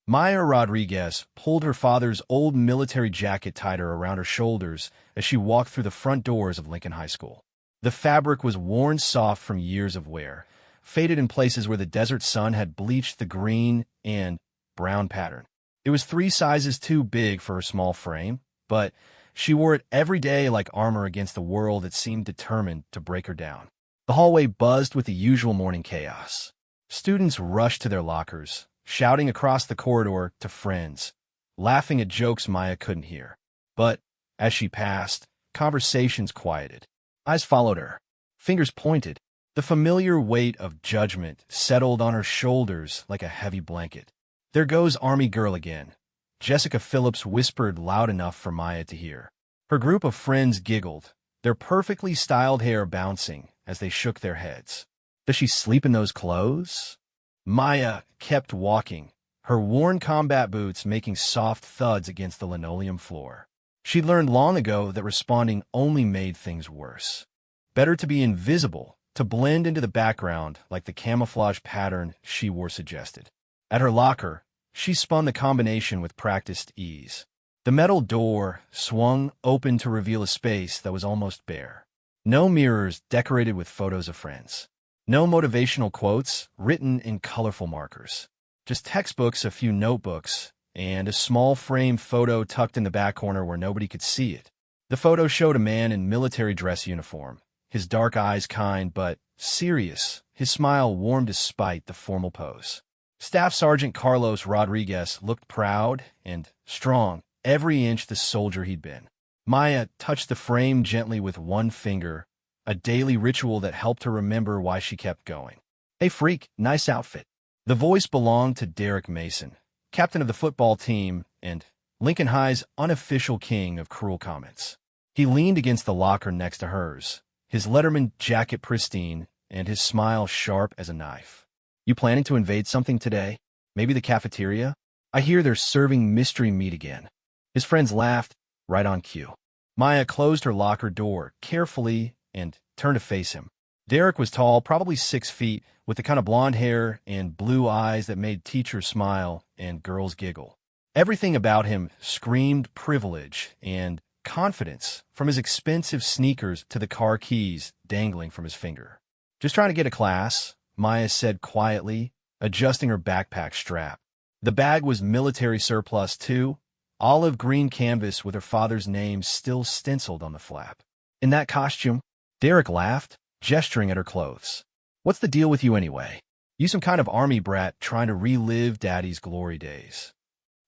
Maya Rodriguez pulled her father's old military jacket tighter around her shoulders as she walked through the front doors of Lincoln High School. The fabric was worn soft from years of wear, faded in places where the desert sun had bleached the green and brown pattern. It was 3 sizes too big for her small frame, but she wore it every day like armor against a world that seemed determined to break her down. The hallway buzzed with the usual morning chaos. Students rushed to their lockers, shouting across the corridor to friends, laughing at jokes Maya couldn't hear. But as she passed, conversations quieted. Eyes followed her, fingers pointed. The familiar weight of judgment settled on her shoulders like a heavy blanket. "There goes Army girl again," Jessica Phillips whispered loud enough for Maya to hear. Her group of friends giggled, their perfectly styled hair bouncing as they shook their heads. "Does she sleep in those clothes?" Maya kept walking, her worn combat boots making soft thuds against the linoleum floor. She'd learned long ago that responding only made things worse. Better to be invisible, to blend into the background like the camouflage pattern she wore suggested. At her locker, she spun the combination with practiced ease. The metal door swung open to reveal a space that was almost bare. No mirrors decorated with photos of friends. No motivational quotes written in colorful markers. Just textbooks, a few notebooks, and a small framed photo tucked in the back corner where nobody could see it. The photo showed a man in military dress uniform, his dark eyes kind but serious, his smile warm despite the formal pose. Staff Sergeant Carlos Rodriguez looked proud and strong, every inch the soldier he'd been. Maya touched the frame gently with one finger, a daily ritual that helped her remember why she kept going. "Hey freak, nice outfit." The voice belonged to Derek Mason, captain of the football team and Lincoln High's unofficial king of cruel comments. He leaned against the locker next to hers, his Letterman jacket pristine and his smile sharp as a knife. "You planning to invade something today? Maybe the cafeteria? I hear they're serving mystery meat again." His friends laughed, right on cue. Maya closed her locker door carefully and turned to face him. Derek was tall, probably 6 feet, with the kind of blonde hair and blue eyes that made teachers smile and girls giggle. Everything about him screamed privilege and confidence, from his expensive sneakers to the car keys dangling from his finger. "Just trying to get a class," Maya said quietly, adjusting her backpack strap. The bag was military surplus too, olive green canvas with her father's name still stenciled on the flap. "In that costume?" Derek laughed, gesturing at her clothes. "What's the deal with you anyway? You some kind of army brat trying to relive Daddy's glory days?"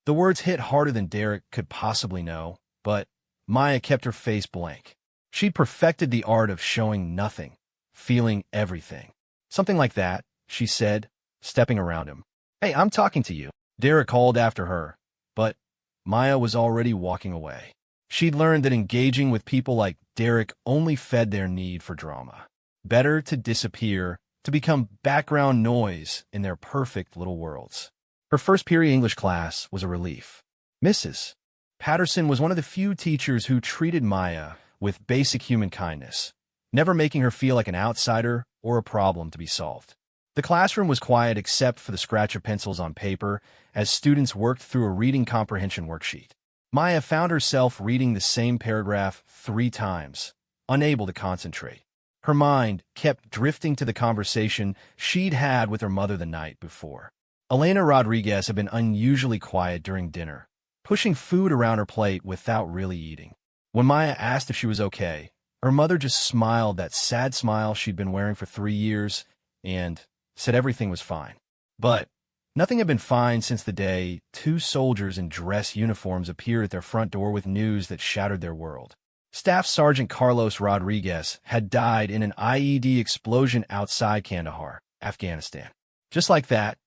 The words hit harder than Derek could possibly know, but Maya kept her face blank. She'd perfected the art of showing nothing, feeling everything. "Something like that," she said, stepping around him. "Hey, I'm talking to you," Derek called after her, but Maya was already walking away. She'd learned that engaging with people like Derek only fed their need for drama. Better to disappear, to become background noise in their perfect little worlds. Her first period English class was a relief. Mrs. Patterson was one of the few teachers who treated Maya with basic human kindness, never making her feel like an outsider or a problem to be solved. The classroom was quiet except for the scratch of pencils on paper as students worked through a reading comprehension worksheet. Maya found herself reading the same paragraph 3 times, unable to concentrate. Her mind kept drifting to the conversation she'd had with her mother the night before. Elena Rodriguez had been unusually quiet during dinner, pushing food around her plate without really eating. When Maya asked if she was okay, her mother just smiled that sad smile she'd been wearing for 3 years and said everything was fine. But nothing had been fine since the day 2 soldiers in dress uniforms appeared at their front door with news that shattered their world. Staff Sergeant Carlos Rodriguez had died in an IED explosion outside Kandahar, Afghanistan. Just like that,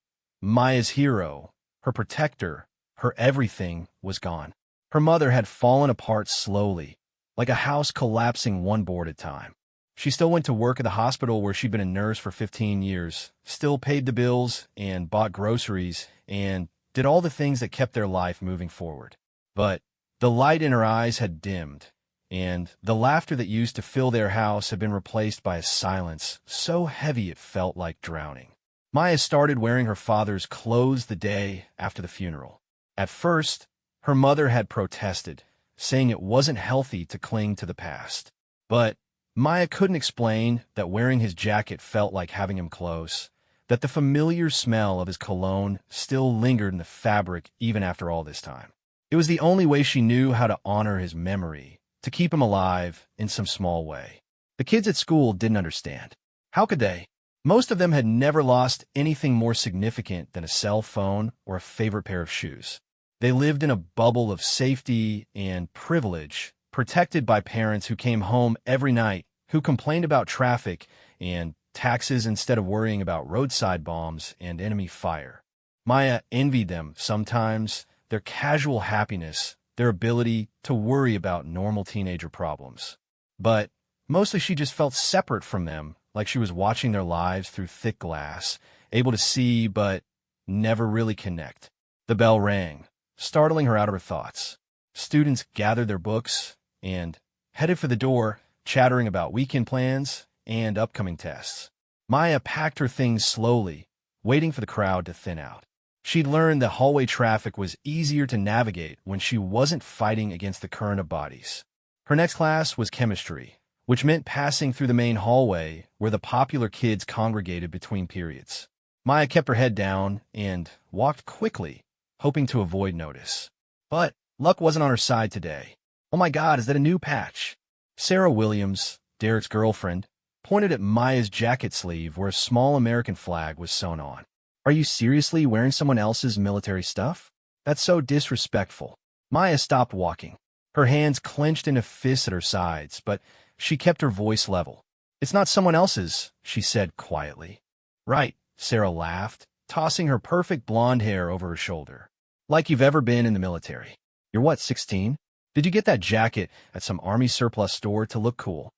Maya's hero, her protector, her everything was gone. Her mother had fallen apart slowly, like a house collapsing one board at a time. She still went to work at the hospital where she'd been a nurse for 15 years, still paid the bills and bought groceries and did all the things that kept their life moving forward. But the light in her eyes had dimmed, and the laughter that used to fill their house had been replaced by a silence so heavy it felt like drowning. Maya started wearing her father's clothes the day after the funeral. At first, her mother had protested, saying it wasn't healthy to cling to the past. But Maya couldn't explain that wearing his jacket felt like having him close, that the familiar smell of his cologne still lingered in the fabric even after all this time. It was the only way she knew how to honor his memory, to keep him alive in some small way. The kids at school didn't understand. How could they? Most of them had never lost anything more significant than a cell phone or a favorite pair of shoes. They lived in a bubble of safety and privilege, protected by parents who came home every night, who complained about traffic and taxes instead of worrying about roadside bombs and enemy fire. Maya envied them sometimes, their casual happiness, their ability to worry about normal teenager problems. But mostly she just felt separate from them, like she was watching their lives through thick glass, able to see but never really connect. The bell rang, startling her out of her thoughts. Students gathered their books and headed for the door, chattering about weekend plans and upcoming tests. Maya packed her things slowly, waiting for the crowd to thin out. She'd learned that hallway traffic was easier to navigate when she wasn't fighting against the current of bodies. Her next class was chemistry, which meant passing through the main hallway where the popular kids congregated between periods. Maya kept her head down and walked quickly, hoping to avoid notice. But luck wasn't on her side today. "Oh my God, is that a new patch?" Sarah Williams, Derek's girlfriend, pointed at Maya's jacket sleeve where a small American flag was sewn on. "Are you seriously wearing someone else's military stuff? That's so disrespectful." Maya stopped walking. Her hands clenched into fists at her sides, but she kept her voice level. "It's not someone else's," she said quietly. "Right," Sarah laughed, tossing her perfect blonde hair over her shoulder. "Like you've ever been in the military. You're what, 16? Did you get that jacket at some army surplus store to look cool?"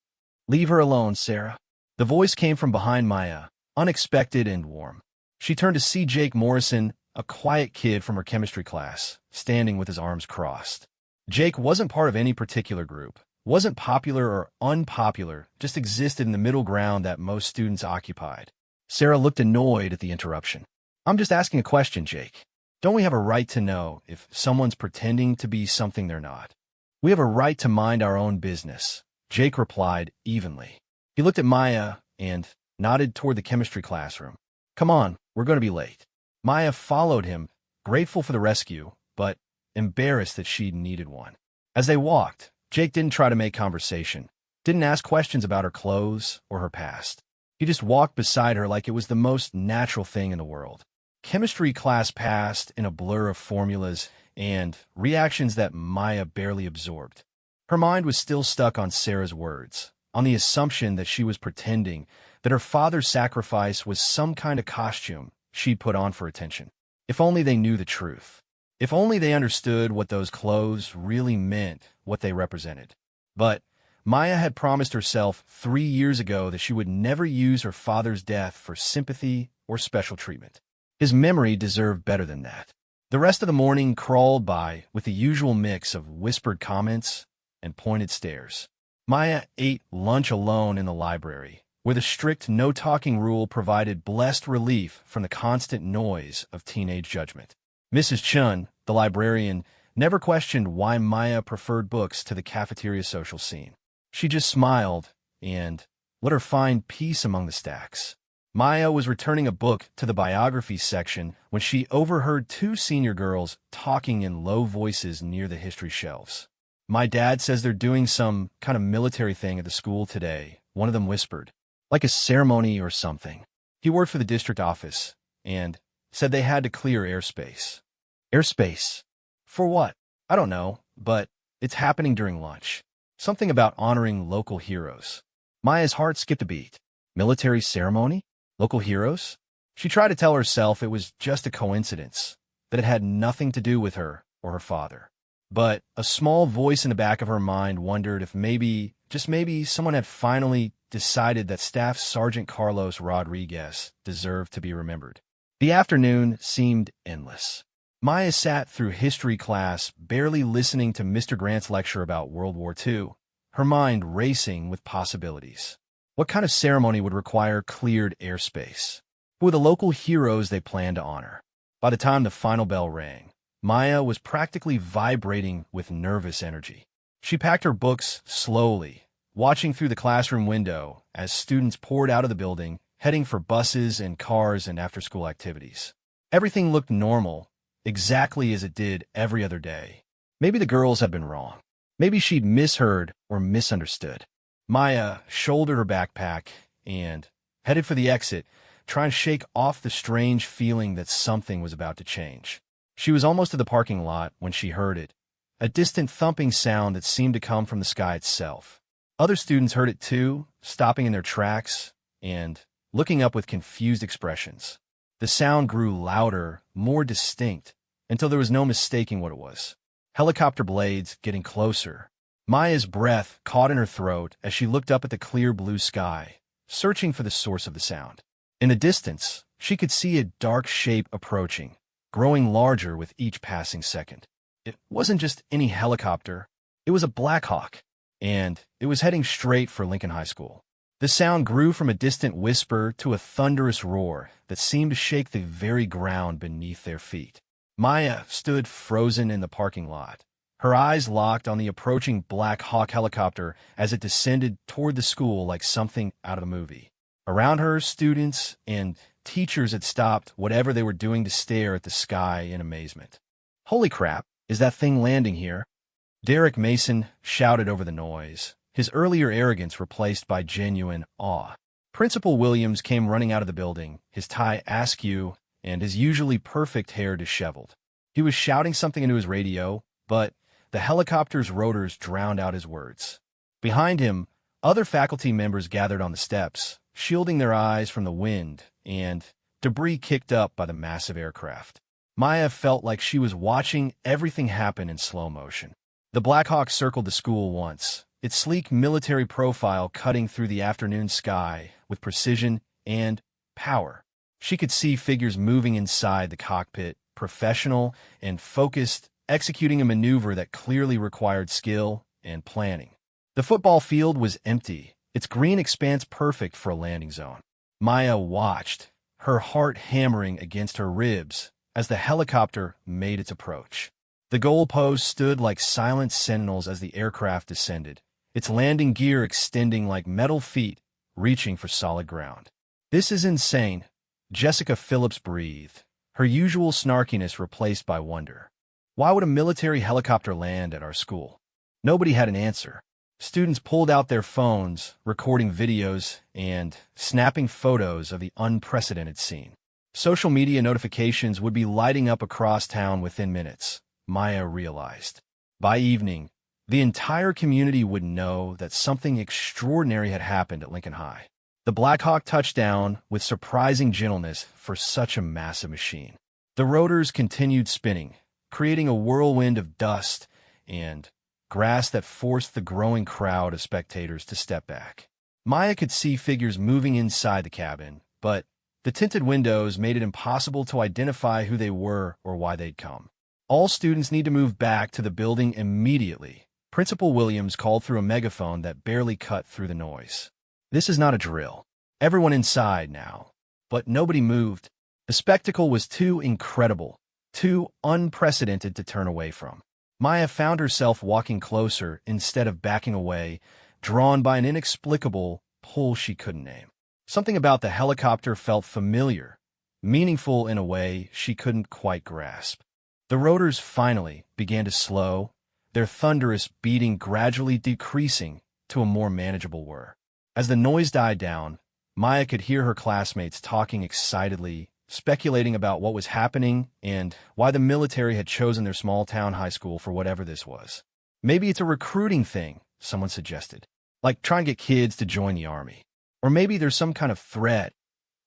"Leave her alone, Sarah." The voice came from behind Maya, unexpected and warm. She turned to see Jake Morrison, a quiet kid from her chemistry class, standing with his arms crossed. Jake wasn't part of any particular group, wasn't popular or unpopular, just existed in the middle ground that most students occupied. Sarah looked annoyed at the interruption. "I'm just asking a question, Jake. Don't we have a right to know if someone's pretending to be something they're not?" "We have a right to mind our own business," Jake replied evenly. He looked at Maya and nodded toward the chemistry classroom. "Come on, we're going to be late." Maya followed him, grateful for the rescue, but embarrassed that she'd needed one. As they walked, Jake didn't try to make conversation, didn't ask questions about her clothes or her past. He just walked beside her like it was the most natural thing in the world. Chemistry class passed in a blur of formulas and reactions that Maya barely absorbed. Her mind was still stuck on Sarah's words, on the assumption that she was pretending, that her father's sacrifice was some kind of costume she'd put on for attention. If only they knew the truth. If only they understood what those clothes really meant, what they represented. But Maya had promised herself 3 years ago that she would never use her father's death for sympathy or special treatment. His memory deserved better than that. The rest of the morning crawled by with the usual mix of whispered comments and pointed stares. Maya ate lunch alone in the library, where the strict no-talking rule provided blessed relief from the constant noise of teenage judgment. Mrs. Chun, the librarian, never questioned why Maya preferred books to the cafeteria social scene. She just smiled and let her find peace among the stacks. Maya was returning a book to the biography section when she overheard 2 senior girls talking in low voices near the history shelves. "My dad says they're doing some kind of military thing at the school today," one of them whispered. "Like a ceremony or something. He worked for the district office and said they had to clear airspace." "Airspace? For what?" "I don't know, but it's happening during lunch. Something about honoring local heroes." Maya's heart skipped a beat. Military ceremony? Local heroes? She tried to tell herself it was just a coincidence, that it had nothing to do with her or her father. But a small voice in the back of her mind wondered if maybe, just maybe, someone had finally decided that Staff Sergeant Carlos Rodriguez deserved to be remembered. The afternoon seemed endless. Maya sat through history class, barely listening to Mr. Grant's lecture about World War II, her mind racing with possibilities. What kind of ceremony would require cleared airspace? who were the local heroes they planned to honor. By the time the final bell rang, Maya was practically vibrating with nervous energy. She packed her books slowly, watching through the classroom window as students poured out of the building, heading for buses and cars and after-school activities. Everything looked normal, exactly as it did every other day. Maybe the girls had been wrong. Maybe she'd misheard or misunderstood. Maya shouldered her backpack and headed for the exit, trying to shake off the strange feeling that something was about to change. She was almost to the parking lot when she heard it, a distant thumping sound that seemed to come from the sky itself. Other students heard it too, stopping in their tracks and looking up with confused expressions. The sound grew louder, more distinct, until there was no mistaking what it was. Helicopter blades getting closer. Maya's breath caught in her throat as she looked up at the clear blue sky, searching for the source of the sound. In the distance, she could see a dark shape approaching, growing larger with each passing second. It wasn't just any helicopter, it was a Black Hawk, and it was heading straight for Lincoln High School. The sound grew from a distant whisper to a thunderous roar that seemed to shake the very ground beneath their feet. Maya stood frozen in the parking lot, her eyes locked on the approaching Black Hawk helicopter as it descended toward the school like something out of a movie. Around her, students and teachers had stopped whatever they were doing to stare at the sky in amazement. "Holy crap, is that thing landing here?" Derek Mason shouted over the noise, his earlier arrogance replaced by genuine awe. Principal Williams came running out of the building, his tie askew and his usually perfect hair disheveled. He was shouting something into his radio, but the helicopter's rotors drowned out his words. Behind him, other faculty members gathered on the steps, shielding their eyes from the wind and debris kicked up by the massive aircraft. Maya felt like she was watching everything happen in slow motion. The Black Hawk circled the school once, its sleek military profile cutting through the afternoon sky with precision and power. She could see figures moving inside the cockpit, professional and focused, executing a maneuver that clearly required skill and planning. The football field was empty, its green expanse perfect for a landing zone. Maya watched, her heart hammering against her ribs as the helicopter made its approach. The goalposts stood like silent sentinels as the aircraft descended, its landing gear extending like metal feet, reaching for solid ground. "This is insane," Jessica Phillips breathed, her usual snarkiness replaced by wonder. Why would a military helicopter land at our school? Nobody had an answer. Students pulled out their phones, recording videos and snapping photos of the unprecedented scene. Social media notifications would be lighting up across town within minutes, Maya realized. By evening, the entire community would know that something extraordinary had happened at Lincoln High. The Black Hawk touched down with surprising gentleness for such a massive machine. The rotors continued spinning, creating a whirlwind of dust and grass that forced the growing crowd of spectators to step back. Maya could see figures moving inside the cabin, but the tinted windows made it impossible to identify who they were or why they'd come. "All students need to move back to the building immediately," Principal Williams called through a megaphone that barely cut through the noise. "This is not a drill. Everyone inside now." But nobody moved. The spectacle was too incredible, too unprecedented to turn away from. Maya found herself walking closer instead of backing away, drawn by an inexplicable pull she couldn't name. Something about the helicopter felt familiar, meaningful in a way she couldn't quite grasp. The rotors finally began to slow, their thunderous beating gradually decreasing to a more manageable whir. As the noise died down, Maya could hear her classmates talking excitedly, speculating about what was happening and why the military had chosen their small-town high school for whatever this was. "Maybe it's a recruiting thing," someone suggested, "like trying to get kids to join the army. Or maybe there's some kind of threat,"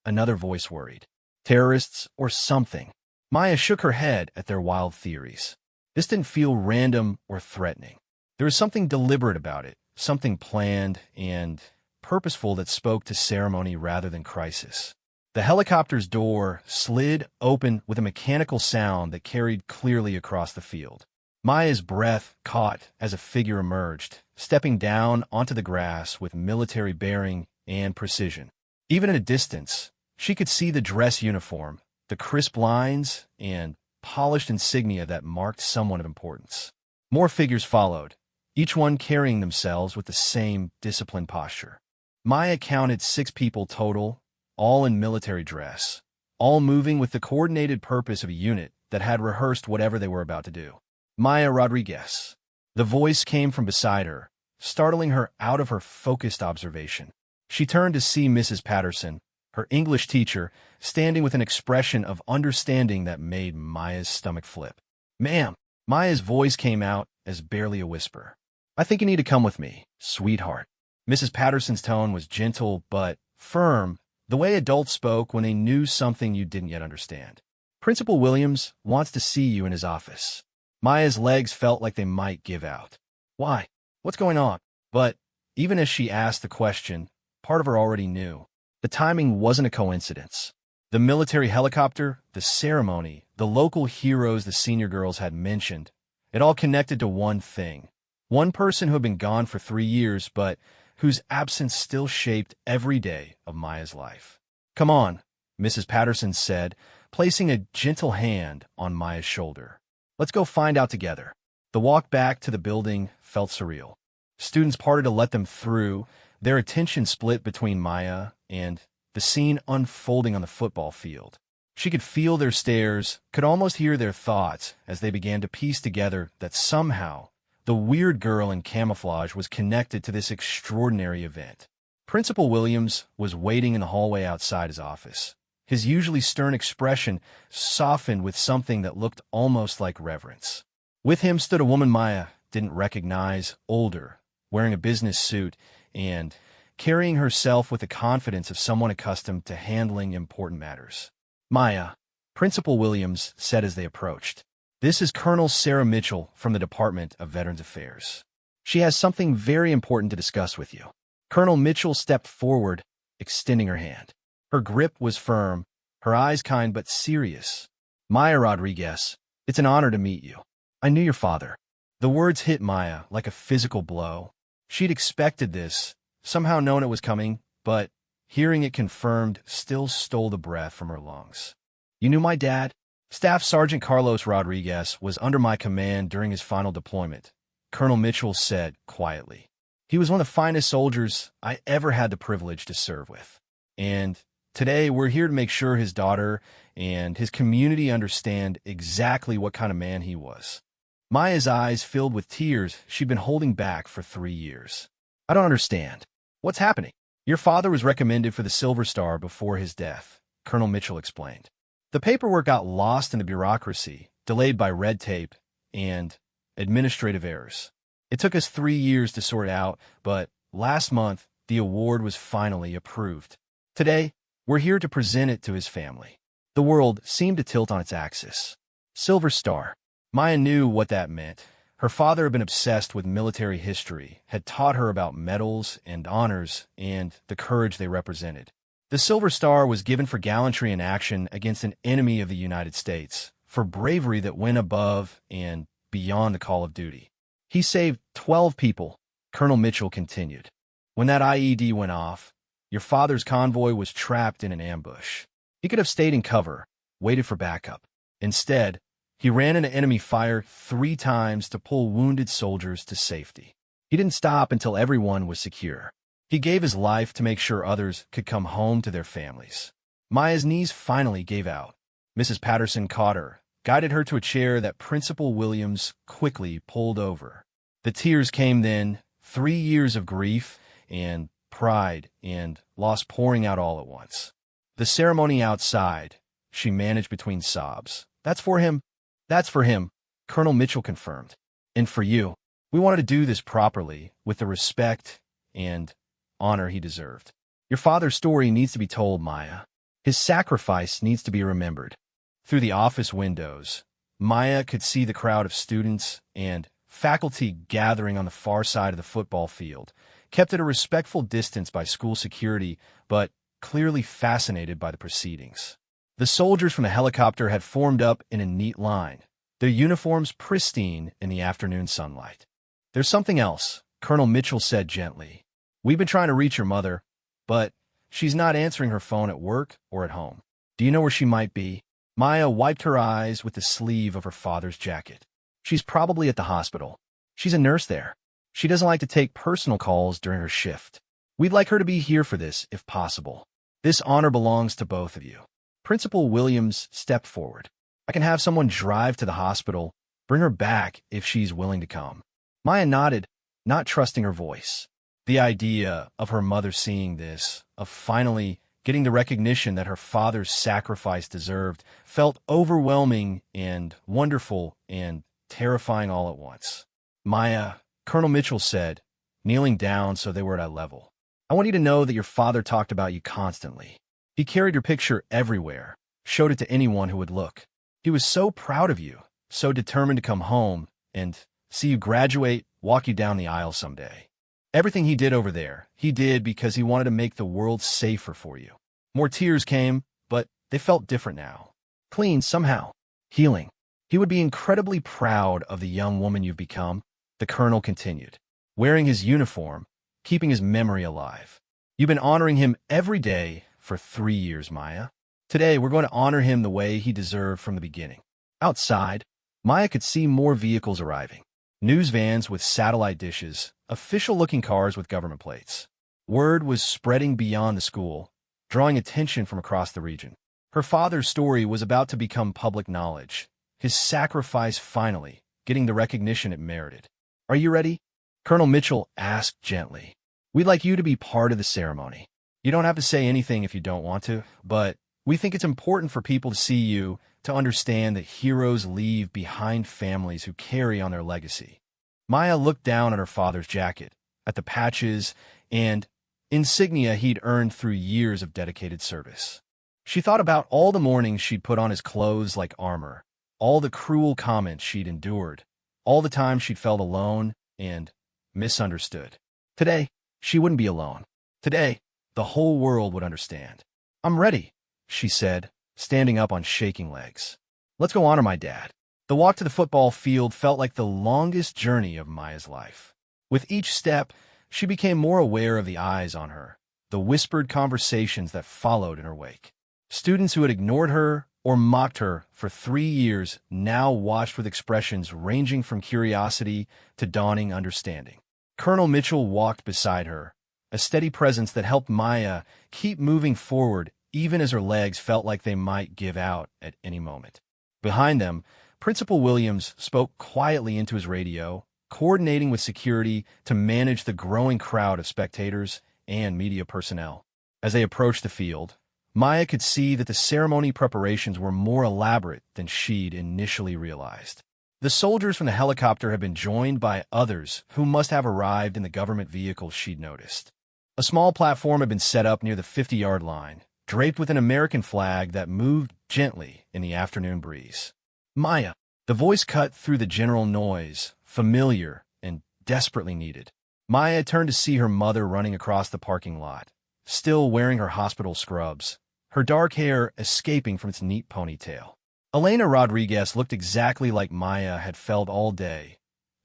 another voice worried. "Terrorists or something." Maya shook her head at their wild theories. This didn't feel random or threatening. There was something deliberate about it, something planned and purposeful that spoke to ceremony rather than crisis. The helicopter's door slid open with a mechanical sound that carried clearly across the field. Maya's breath caught as a figure emerged, stepping down onto the grass with military bearing and precision. Even at a distance, She could see the dress uniform, the crisp lines, and polished insignia that marked someone of importance. More figures followed, each one carrying themselves with the same disciplined posture. Maya counted 6 people total, all in military dress, all moving with the coordinated purpose of a unit that had rehearsed whatever they were about to do. Maya Rodriguez. The voice came from beside her, startling her out of her focused observation. She turned to see Mrs. Patterson, her English teacher, standing with an expression of understanding that made Maya's stomach flip. "Ma'am," Maya's voice came out as barely a whisper. "I think you need to come with me, sweetheart." Mrs. Patterson's tone was gentle but firm, the way adults spoke when they knew something you didn't yet understand. "Principal Williams wants to see you in his office." Maya's legs felt like they might give out. "Why? What's going on?" But even as she asked the question, part of her already knew. The timing wasn't a coincidence. The military helicopter, the ceremony, the local heroes the senior girls had mentioned, it all connected to one thing. One person who had been gone for 3 years, but whose absence still shaped every day of Maya's life. "Come on," Mrs. Patterson said, placing a gentle hand on Maya's shoulder. "Let's go find out together." The walk back to the building felt surreal. Students parted to let them through, their attention split between Maya and the scene unfolding on the football field. She could feel their stares, could almost hear their thoughts as they began to piece together that somehow the weird girl in camouflage was connected to this extraordinary event. Principal Williams was waiting in the hallway outside his office. His usually stern expression softened with something that looked almost like reverence. With him stood a woman Maya didn't recognize, older, wearing a business suit and carrying herself with the confidence of someone accustomed to handling important matters. "Maya," Principal Williams said as they approached. "This is Colonel Sarah Mitchell from the Department of Veterans Affairs. She has something very important to discuss with you." Colonel Mitchell stepped forward, extending her hand. Her grip was firm, her eyes kind but serious. "Maya Rodriguez, it's an honor to meet you. I knew your father." The words hit Maya like a physical blow. She'd expected this, somehow known it was coming, but hearing it confirmed still stole the breath from her lungs. "You knew my dad?" "Staff Sergeant Carlos Rodriguez was under my command during his final deployment," Colonel Mitchell said quietly. "He was one of the finest soldiers I ever had the privilege to serve with. And today we're here to make sure his daughter and his community understand exactly what kind of man he was." Maya's eyes filled with tears she'd been holding back for 3 years. "I don't understand. What's happening?" "Your father was recommended for the Silver Star before his death," Colonel Mitchell explained. "The paperwork got lost in the bureaucracy, delayed by red tape and administrative errors. It took us 3 years to sort out, but last month, the award was finally approved. Today, we're here to present it to his family." The world seemed to tilt on its axis. Silver Star. Maya knew what that meant. Her father had been obsessed with military history, had taught her about medals and honors and the courage they represented. The Silver Star was given for gallantry in action against an enemy of the United States, for bravery that went above and beyond the call of duty. "He saved 12 people," Colonel Mitchell continued. "When that IED went off, your father's convoy was trapped in an ambush. He could have stayed in cover, waited for backup. Instead, he ran into enemy fire 3 times to pull wounded soldiers to safety. He didn't stop until everyone was secure. He gave his life to make sure others could come home to their families." Maya's knees finally gave out. Mrs. Patterson caught her, guided her to a chair that Principal Williams quickly pulled over. The tears came then, 3 years of grief and pride and loss pouring out all at once. "The ceremony outside," she managed between sobs. "That's for him. That's for him," Colonel Mitchell confirmed. "And for you. We wanted to do this properly, with the respect and honor he deserved. Your father's story needs to be told, Maya. His sacrifice needs to be remembered." Through the office windows, Maya could see the crowd of students and faculty gathering on the far side of the football field, kept at a respectful distance by school security, but clearly fascinated by the proceedings. The soldiers from the helicopter had formed up in a neat line, their uniforms pristine in the afternoon sunlight. "There's something else," Colonel Mitchell said gently. "We've been trying to reach your mother, but She's not answering her phone at work or at home. Do you know where she might be? Maya wiped her eyes with the sleeve of her father's jacket. She's probably at the hospital. She's a nurse there. She doesn't like to take personal calls during her shift. We'd like her to be here for this, if possible. This honor belongs to both of you. Principal Williams stepped forward. I can have someone drive to the hospital, bring her back if she's willing to come. Maya nodded, not trusting her voice. The idea of her mother seeing this, of finally getting the recognition that her father's sacrifice deserved, felt overwhelming and wonderful and terrifying all at once. Maya, Colonel Mitchell said, kneeling down so they were at eye level. I want you to know that your father talked about you constantly. He carried your picture everywhere, showed it to anyone who would look. He was so proud of you, so determined to come home and see you graduate, walk you down the aisle someday. Everything he did over there, he did because he wanted to make the world safer for you. More tears came, but they felt different now. Clean somehow. Healing. He would be incredibly proud of the young woman you've become, the colonel continued, wearing his uniform, keeping his memory alive. You've been honoring him every day for 3 years, Maya. Today, we're going to honor him the way he deserved from the beginning. Outside, Maya could see more vehicles arriving. News vans with satellite dishes, official-looking cars with government plates. Word was spreading beyond the school, drawing attention from across the region. Her father's story was about to become public knowledge, his sacrifice finally getting the recognition it merited. Are you ready? Colonel Mitchell asked gently. We'd like you to be part of the ceremony. You don't have to say anything if you don't want to, but we think it's important for people to see you, to understand that heroes leave behind families who carry on their legacy. Maya looked down at her father's jacket, at the patches and insignia he'd earned through years of dedicated service. She thought about all the mornings she'd put on his clothes like armor, all the cruel comments she'd endured, all the times she'd felt alone and misunderstood. Today, she wouldn't be alone. Today, the whole world would understand. I'm ready, she said, standing up on shaking legs. Let's go honor my dad. The walk to the football field felt like the longest journey of Maya's life. With each step, she became more aware of the eyes on her, the whispered conversations that followed in her wake. Students who had ignored her or mocked her for 3 years now watched with expressions ranging from curiosity to dawning understanding. Colonel Mitchell walked beside her, a steady presence that helped Maya keep moving forward even as her legs felt like they might give out at any moment. Behind them, Principal Williams spoke quietly into his radio, coordinating with security to manage the growing crowd of spectators and media personnel. As they approached the field, Maya could see that the ceremony preparations were more elaborate than she'd initially realized. The soldiers from the helicopter had been joined by others who must have arrived in the government vehicles she'd noticed. A small platform had been set up near the 50-yard line, draped with an American flag that moved gently in the afternoon breeze. Maya, the voice cut through the general noise, familiar and desperately needed. Maya turned to see her mother running across the parking lot, still wearing her hospital scrubs, her dark hair escaping from its neat ponytail. Elena Rodriguez looked exactly like Maya had felt all day,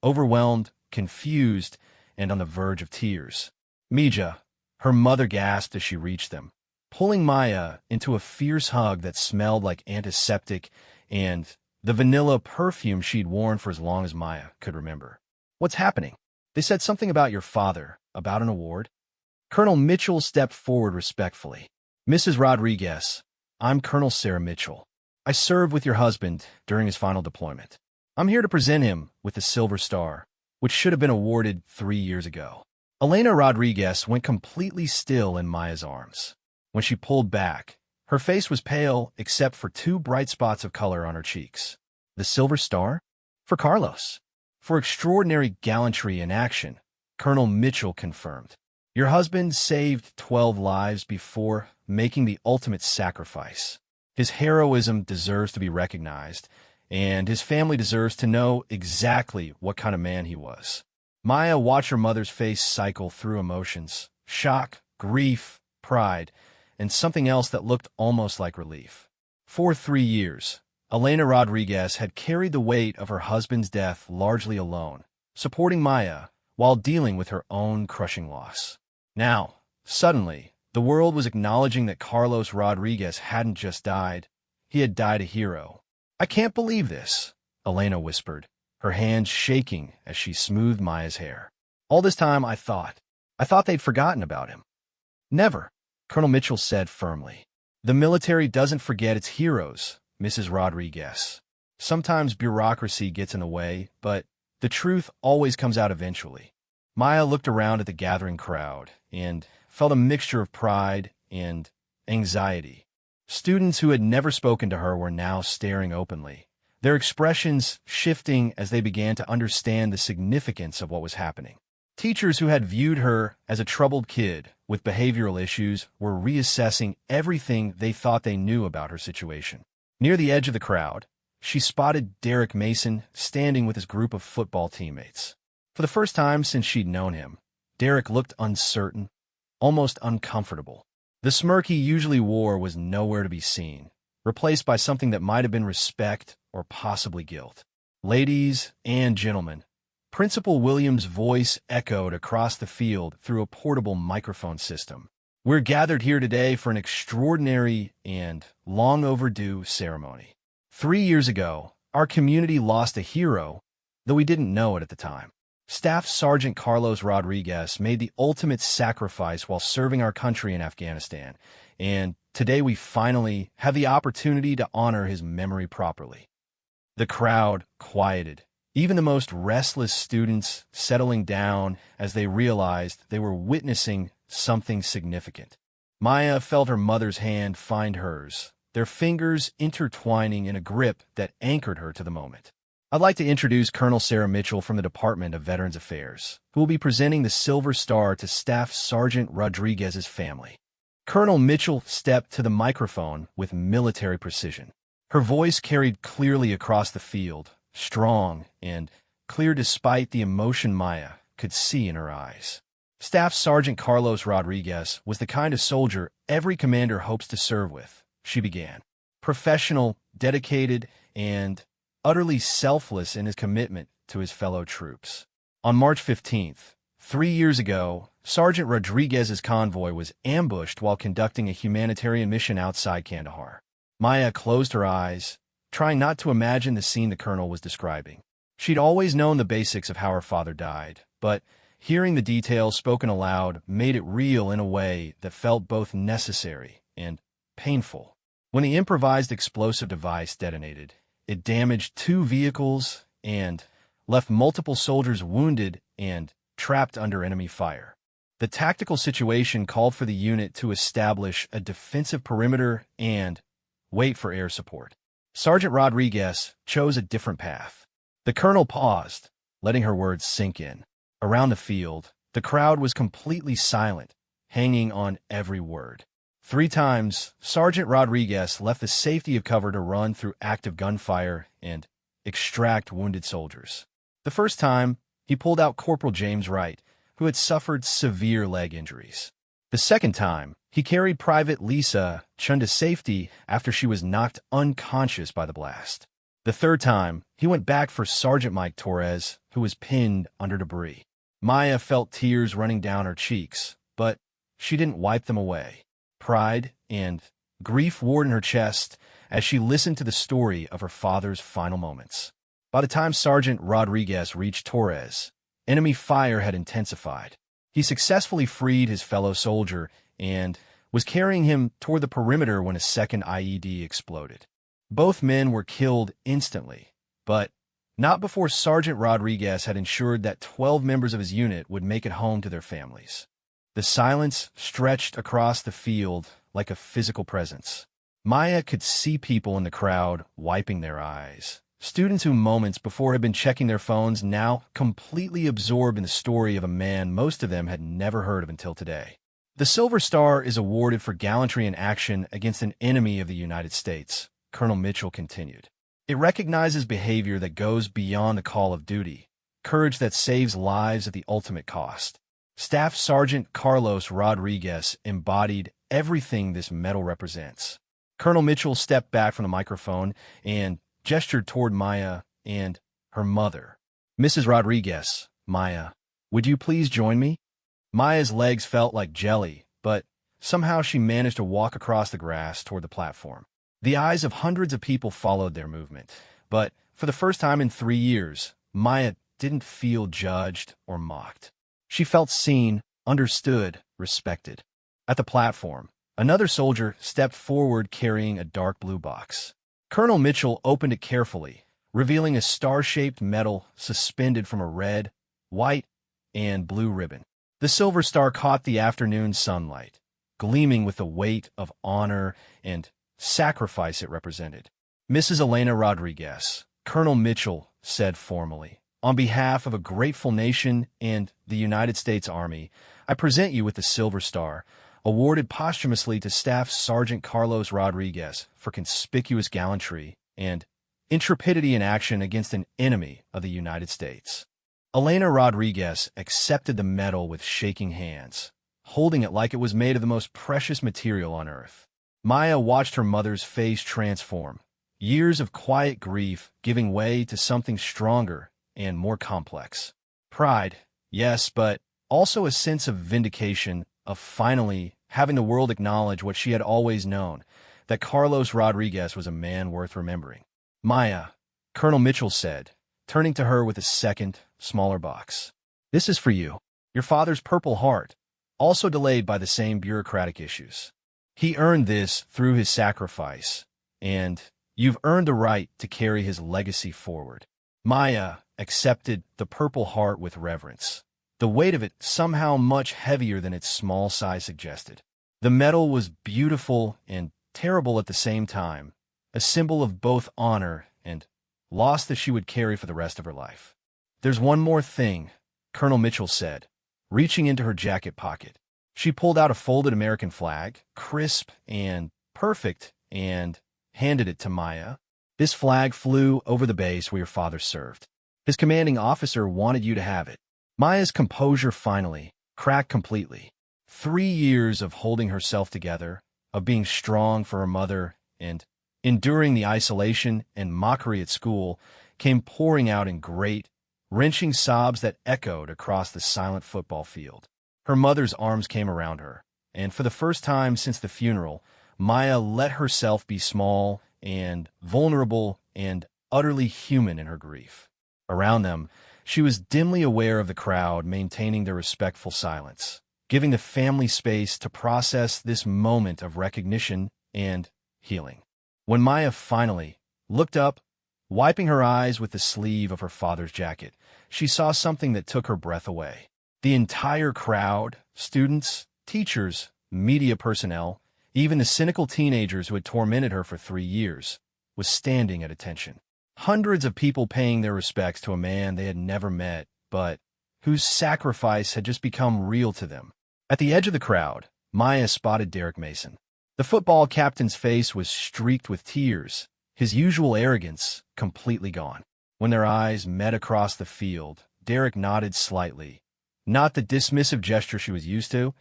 overwhelmed, confused, and on the verge of tears. Mija, her mother gasped as she reached them, pulling Maya into a fierce hug that smelled like antiseptic and the vanilla perfume she'd worn for as long as Maya could remember. What's happening? They said something about your father, about an award. Colonel Mitchell stepped forward respectfully. Mrs. Rodriguez, I'm Colonel Sarah Mitchell. I served with your husband during his final deployment. I'm here to present him with the Silver Star, which should have been awarded 3 years ago. Elena Rodriguez went completely still in Maya's arms. When she pulled back, her face was pale except for 2 bright spots of color on her cheeks. The Silver Star? For Carlos. For extraordinary gallantry in action, Colonel Mitchell confirmed. Your husband saved 12 lives before making the ultimate sacrifice. His heroism deserves to be recognized, and his family deserves to know exactly what kind of man he was. Maya watched her mother's face cycle through emotions, shock, grief, pride, and something else that looked almost like relief. For 3 years, Elena Rodriguez had carried the weight of her husband's death largely alone, supporting Maya while dealing with her own crushing loss. Now, suddenly, The world was acknowledging that Carlos Rodriguez hadn't just died. He had died a hero. "I can't believe this," Elena whispered, her hands shaking as she smoothed Maya's hair. "All this time I thought they'd forgotten about him." "Never," Colonel Mitchell said firmly. "The military doesn't forget its heroes, Mrs. Rodriguez. Sometimes bureaucracy gets in the way, but the truth always comes out eventually." Maya looked around at the gathering crowd and felt a mixture of pride and anxiety. Students who had never spoken to her were now staring openly, their expressions shifting as they began to understand the significance of what was happening. Teachers who had viewed her as a troubled kid with behavioral issues were reassessing everything they thought they knew about her situation. Near the edge of the crowd, she spotted Derek Mason standing with his group of football teammates. For the first time since she'd known him, Derek looked uncertain, almost uncomfortable. The smirk he usually wore was nowhere to be seen, replaced by something that might have been respect or possibly guilt. "Ladies and gentlemen," Principal Williams' voice echoed across the field through a portable microphone system. "We're gathered here today for an extraordinary and long overdue ceremony. 3 years ago, our community lost a hero, though we didn't know it at the time. Staff Sergeant Carlos Rodriguez made the ultimate sacrifice while serving our country in Afghanistan, and today we finally have the opportunity to honor his memory properly." The crowd quieted, even the most restless students settling down as they realized they were witnessing something significant. Maya felt her mother's hand find hers, their fingers intertwining in a grip that anchored her to the moment. "I'd like to introduce Colonel Sarah Mitchell from the Department of Veterans Affairs, who will be presenting the Silver Star to Staff Sergeant Rodriguez's family." Colonel Mitchell stepped to the microphone with military precision. Her voice carried clearly across the field, strong and clear despite the emotion Maya could see in her eyes. "Staff Sergeant Carlos Rodriguez was the kind of soldier every commander hopes to serve with," she began. "Professional, dedicated, and utterly selfless in his commitment to his fellow troops. On March 15th, 3 years ago, Sergeant Rodriguez's convoy was ambushed while conducting a humanitarian mission outside Kandahar." Maya closed her eyes, trying not to imagine the scene the colonel was describing. She'd always known the basics of how her father died, but hearing the details spoken aloud made it real in a way that felt both necessary and painful. When the improvised explosive device detonated, it damaged 2 vehicles and left multiple soldiers wounded and trapped under enemy fire. The tactical situation called for the unit to establish a defensive perimeter and wait for air support. Sergeant Rodriguez chose a different path. The colonel paused, letting her words sink in. Around the field, the crowd was completely silent, hanging on every word. 3 times, Sergeant Rodriguez left the safety of cover to run through active gunfire and extract wounded soldiers. The first time, he pulled out Corporal James Wright, who had suffered severe leg injuries. The second time, he carried Private Lisa Chun to safety after she was knocked unconscious by the blast. The third time, he went back for Sergeant Mike Torres, who was pinned under debris. Maya felt tears running down her cheeks, but she didn't wipe them away. Pride and grief warred in her chest as she listened to the story of her father's final moments. By the time Sergeant Rodriguez reached Torres, enemy fire had intensified. He successfully freed his fellow soldier and was carrying him toward the perimeter when a second IED exploded. Both men were killed instantly, but not before Sergeant Rodriguez had ensured that 12 members of his unit would make it home to their families. The silence stretched across the field like a physical presence. Maya could see people in the crowd wiping their eyes. Students who moments before had been checking their phones now completely absorbed in the story of a man most of them had never heard of until today. The Silver Star is awarded for gallantry in action against an enemy of the United States, Colonel Mitchell continued. It recognizes behavior that goes beyond the call of duty, courage that saves lives at the ultimate cost. Staff Sergeant Carlos Rodriguez embodied everything this medal represents. Colonel Mitchell stepped back from the microphone and gestured toward Maya and her mother. "Mrs. Rodriguez, Maya, would you please join me?" Maya's legs felt like jelly, but somehow she managed to walk across the grass toward the platform. The eyes of hundreds of people followed their movement, but for the first time in 3 years, Maya didn't feel judged or mocked. She felt seen, understood, respected. At the platform, another soldier stepped forward carrying a dark blue box. Colonel Mitchell opened it carefully, revealing a star-shaped medal suspended from a red, white, and blue ribbon. The silver star caught the afternoon sunlight, gleaming with the weight of honor and sacrifice it represented. "Mrs. Elena Rodriguez," Colonel Mitchell said formally, "on behalf of a grateful nation and the United States Army, I present you with the Silver Star, awarded posthumously to Staff Sergeant Carlos Rodriguez for conspicuous gallantry and intrepidity in action against an enemy of the United States." Elena Rodriguez accepted the medal with shaking hands, holding it like it was made of the most precious material on earth. Maya watched her mother's face transform, years of quiet grief giving way to something stronger and more complex. Pride, yes, but also a sense of vindication, of finally having the world acknowledge what she had always known, that Carlos Rodriguez was a man worth remembering. "Maya," Colonel Mitchell said, turning to her with a second, smaller box. "This is for you. Your father's Purple Heart, also delayed by the same bureaucratic issues. He earned this through his sacrifice, and you've earned the right to carry his legacy forward." Maya accepted the Purple Heart with reverence, the weight of it somehow much heavier than its small size suggested. The medal was beautiful and terrible at the same time, a symbol of both honor and loss that she would carry for the rest of her life. "There's one more thing," Colonel Mitchell said, reaching into her jacket pocket. She pulled out a folded American flag, crisp and perfect, and handed it to Maya. "This flag flew over the base where your father served. His commanding officer wanted you to have it." Maya's composure finally cracked completely. 3 years of holding herself together, of being strong for her mother, and enduring the isolation and mockery at school, came pouring out in great, wrenching sobs that echoed across the silent football field. Her mother's arms came around her, and for the first time since the funeral, Maya let herself be small and vulnerable and utterly human in her grief. Around them, she was dimly aware of the crowd maintaining their respectful silence, giving the family space to process this moment of recognition and healing. When Maya finally looked up, wiping her eyes with the sleeve of her father's jacket, she saw something that took her breath away. The entire crowd, students, teachers, media personnel, even the cynical teenagers who had tormented her for 3 years, was standing at attention. Hundreds of people paying their respects to a man they had never met, but whose sacrifice had just become real to them. At the edge of the crowd, Maya spotted Derek Mason. The football captain's face was streaked with tears, his usual arrogance completely gone. When their eyes met across the field, Derek nodded slightly. Not the dismissive gesture she was used to,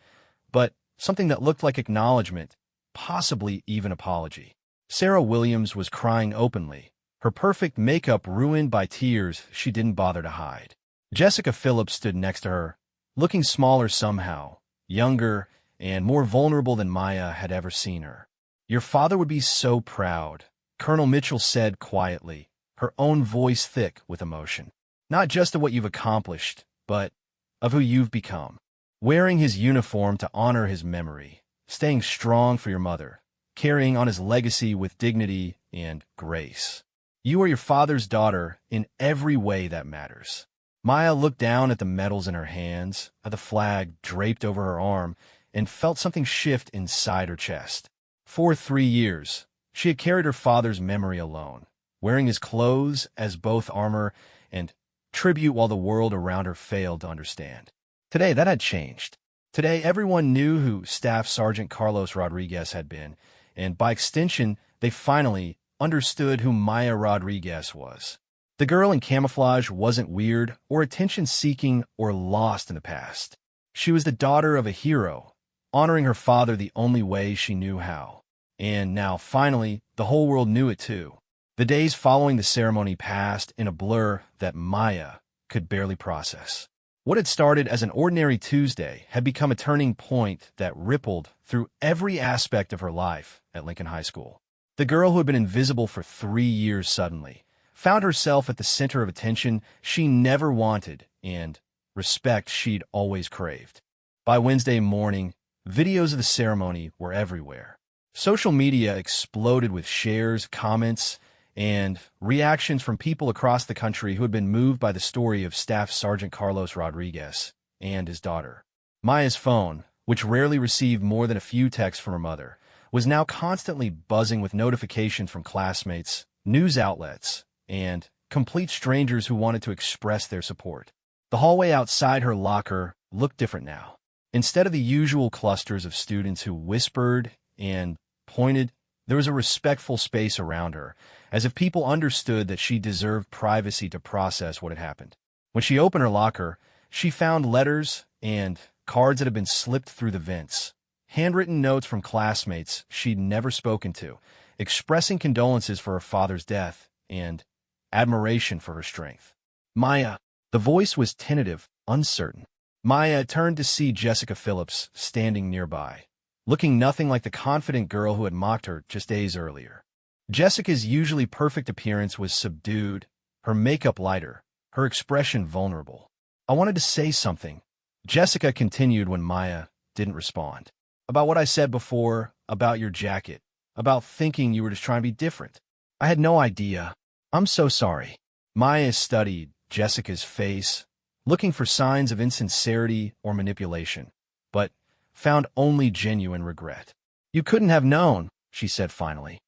but something that looked like acknowledgement, possibly even apology. Sarah Williams was crying openly, her perfect makeup ruined by tears she didn't bother to hide. Jessica Phillips stood next to her, looking smaller somehow, younger, and more vulnerable than Maya had ever seen her. "Your father would be so proud," Colonel Mitchell said quietly, her own voice thick with emotion. "Not just of what you've accomplished, but of who you've become. Wearing his uniform to honor his memory, staying strong for your mother, carrying on his legacy with dignity and grace. You are your father's daughter in every way that matters." Maya looked down at the medals in her hands, at the flag draped over her arm, and felt something shift inside her chest. For 3 years, she had carried her father's memory alone, wearing his clothes as both armor and tribute while the world around her failed to understand. Today, that had changed. Today, everyone knew who Staff Sergeant Carlos Rodriguez had been, and by extension, they finally understood who Maya Rodriguez was. The girl in camouflage wasn't weird or attention-seeking or lost in the past. She was the daughter of a hero, honoring her father the only way she knew how. And now, finally, the whole world knew it too. The days following the ceremony passed in a blur that Maya could barely process. What had started as an ordinary Tuesday had become a turning point that rippled through every aspect of her life at Lincoln High School. The girl who had been invisible for 3 years suddenly found herself at the center of attention she never wanted and respect she'd always craved. By Wednesday morning, videos of the ceremony were everywhere. Social media exploded with shares, comments, and reactions from people across the country who had been moved by the story of Staff Sergeant Carlos Rodriguez and his daughter. Maya's phone, which rarely received more than a few texts from her mother, was now constantly buzzing with notifications from classmates, news outlets, and complete strangers who wanted to express their support. The hallway outside her locker looked different now. Instead of the usual clusters of students who whispered and pointed, there was a respectful space around her, as if people understood that she deserved privacy to process what had happened. When she opened her locker, she found letters and cards that had been slipped through the vents, handwritten notes from classmates she'd never spoken to, expressing condolences for her father's death and admiration for her strength. Maya. The voice was tentative, uncertain. Maya turned to see Jessica Phillips standing nearby, looking nothing like the confident girl who had mocked her just days earlier. Jessica's usually perfect appearance was subdued, her makeup lighter, her expression vulnerable. "I wanted to say something," Jessica continued when Maya didn't respond. "About what I said before, about your jacket, about thinking you were just trying to be different. I had no idea. I'm so sorry." Maya studied Jessica's face, looking for signs of insincerity or manipulation, but found only genuine regret. "You couldn't have known," she said finally.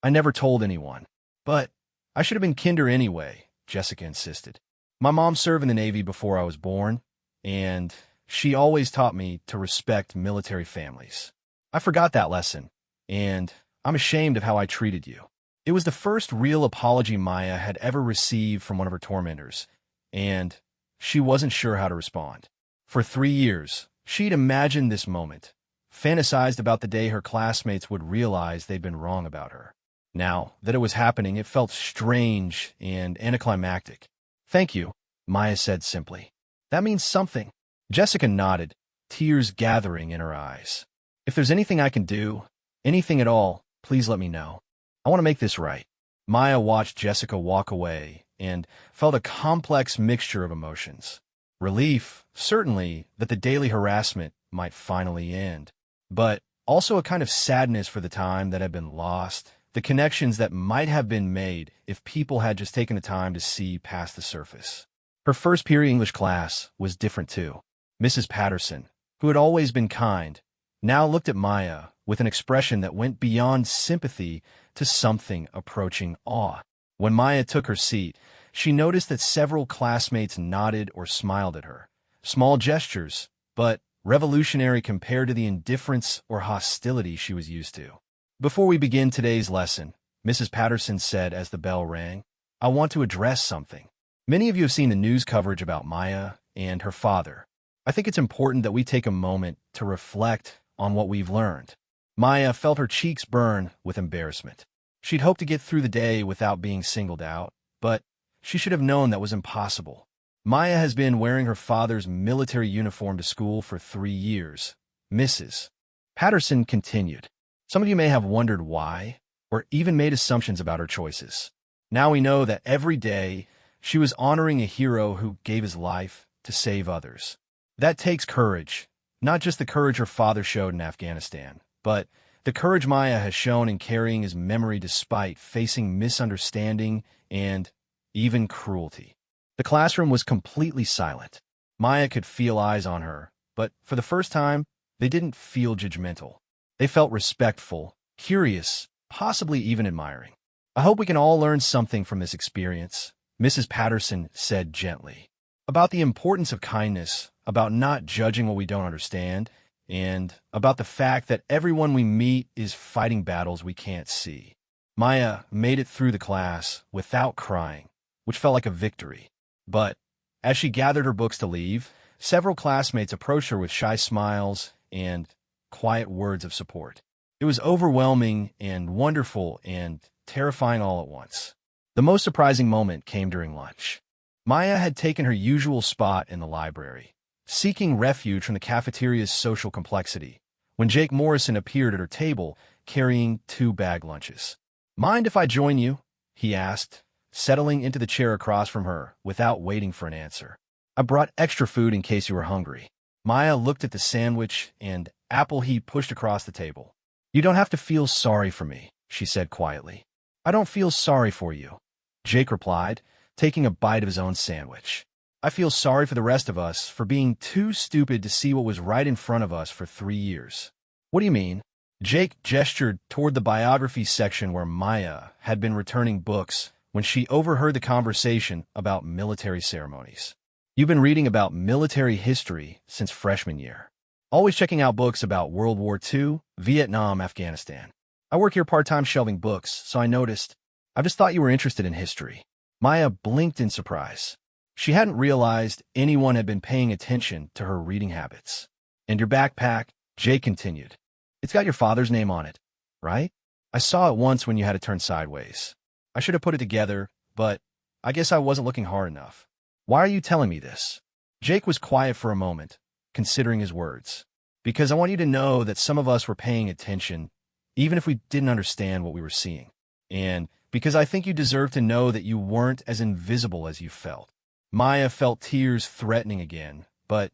"I never told anyone." "But I should have been kinder anyway," Jessica insisted. "My mom served in the Navy before I was born, and she always taught me to respect military families. I forgot that lesson, and I'm ashamed of how I treated you." It was the first real apology Maya had ever received from one of her tormentors, and she wasn't sure how to respond. For 3 years, she'd imagined this moment, fantasized about the day her classmates would realize they'd been wrong about her. Now that it was happening, it felt strange and anticlimactic. "Thank you," Maya said simply. "That means something." Jessica nodded, tears gathering in her eyes. "If there's anything I can do, anything at all, please let me know. I want to make this right." Maya watched Jessica walk away and felt a complex mixture of emotions. Relief, certainly, that the daily harassment might finally end, but also a kind of sadness for the time that had been lost, the connections that might have been made if people had just taken the time to see past the surface. Her first period English class was different too. Mrs. Patterson, who had always been kind, now looked at Maya with an expression that went beyond sympathy to something approaching awe. When Maya took her seat, she noticed that several classmates nodded or smiled at her. Small gestures, but revolutionary compared to the indifference or hostility she was used to. "Before we begin today's lesson," Mrs. Patterson said as the bell rang, "I want to address something. Many of you have seen the news coverage about Maya and her father. I think it's important that we take a moment to reflect on what we've learned." Maya felt her cheeks burn with embarrassment. She'd hoped to get through the day without being singled out, but she should have known that was impossible. Maya has been wearing her father's military uniform to school for 3 years. Mrs. Patterson continued, "Some of you may have wondered why, or even made assumptions about her choices. Now we know that every day she was honoring a hero who gave his life to save others. That takes courage, not just the courage her father showed in Afghanistan, but the courage Maya has shown in carrying his memory despite facing misunderstanding and even cruelty." The classroom was completely silent. Maya could feel eyes on her, but for the first time, they didn't feel judgmental. They felt respectful, curious, possibly even admiring. "I hope we can all learn something from this experience," Mrs. Patterson said gently. "About the importance of kindness, about not judging what we don't understand, and about the fact that everyone we meet is fighting battles we can't see." Maya made it through the class without crying, which felt like a victory. But as she gathered her books to leave, several classmates approached her with shy smiles and quiet words of support. It was overwhelming and wonderful and terrifying all at once. The most surprising moment came during lunch. Maya had taken her usual spot in the library, seeking refuge from the cafeteria's social complexity, when Jake Morrison appeared at her table, carrying 2 bag lunches. "Mind if I join you?" he asked, settling into the chair across from her without waiting for an answer. "I brought extra food in case you were hungry." Maya looked at the sandwich and apple he pushed across the table. "You don't have to feel sorry for me," she said quietly. "I don't feel sorry for you," Jake replied, taking a bite of his own sandwich. "I feel sorry for the rest of us for being too stupid to see what was right in front of us for 3 years." "What do you mean?" Jake gestured toward the biography section where Maya had been returning books when she overheard the conversation about military ceremonies. "You've been reading about military history since freshman year. Always checking out books about World War II, Vietnam, Afghanistan. I work here part-time shelving books, so I noticed. I just thought you were interested in history." Maya blinked in surprise. She hadn't realized anyone had been paying attention to her reading habits. "And your backpack," Jake continued. "It's got your father's name on it, right? I saw it once when you had it turned sideways. I should have put it together, but I guess I wasn't looking hard enough. Why are you telling me this?" Jake was quiet for a moment, considering his words. "Because I want you to know that some of us were paying attention, even if we didn't understand what we were seeing. And because I think you deserve to know that you weren't as invisible as you felt." Maya felt tears threatening again, but